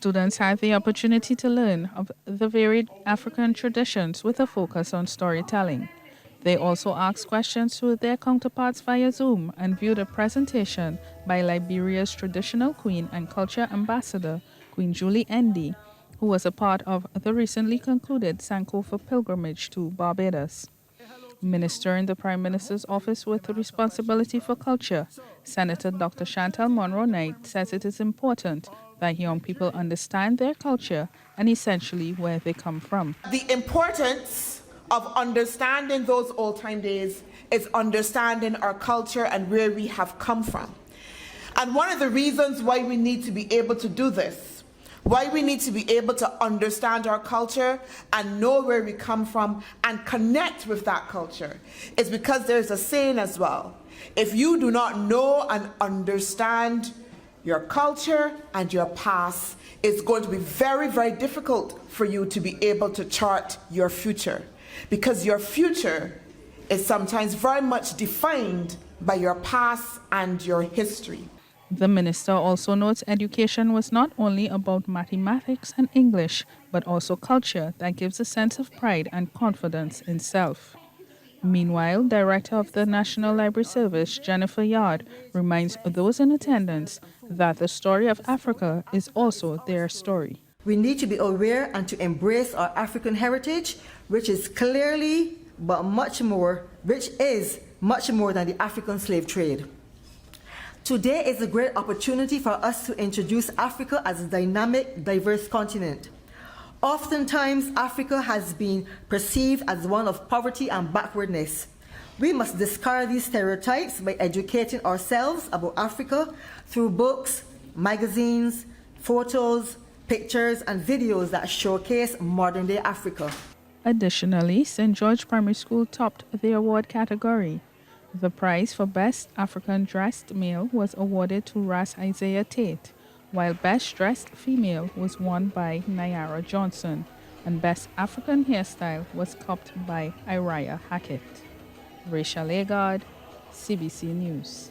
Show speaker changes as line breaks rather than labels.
Students had the opportunity to learn of the varied African traditions with a focus on storytelling. They also asked questions to their counterparts via Zoom and viewed a presentation by Liberia's traditional queen and culture ambassador, Queen Julie Endi, who was a part of the recently concluded Sankofa pilgrimage to Barbados. Minister in the Prime Minister's office with responsibility for culture, Senator Dr. Chantal Monroe-Knight says it is important that young people understand their culture and essentially where they come from.
The importance of understanding those old-time days is understanding our culture and where we have come from. And one of the reasons why we need to be able to do this, why we need to be able to understand our culture and know where we come from and connect with that culture, is because there's a saying as well. If you do not know and understand your culture and your past, it's going to be very, very difficult for you to be able to chart your future, because your future is sometimes very much defined by your past and your history.
The minister also notes education was not only about mathematics and English, but also culture that gives a sense of pride and confidence in self. Meanwhile, Director of the National Library Service, Jennifer Yard, reminds those in attendance that the story of Africa is also their story.
We need to be aware and to embrace our African heritage, which is clearly, but much more than the African slave trade. Today is a great opportunity for us to introduce Africa as a dynamic, diverse continent. Oftentimes, Africa has been perceived as one of poverty and backwardness. We must discard these stereotypes by educating ourselves about Africa through books, magazines, photos, pictures, and videos that showcase modern-day Africa.
Additionally, St. George Primary School topped the award category. The prize for Best African Dressed Male was awarded to Ras Isaiah Tate, while Best Dressed Female was won by Nyara Johnson, and Best African Hairstyle was copped by Iriah Hackett. Rachelle Agard, CBC News.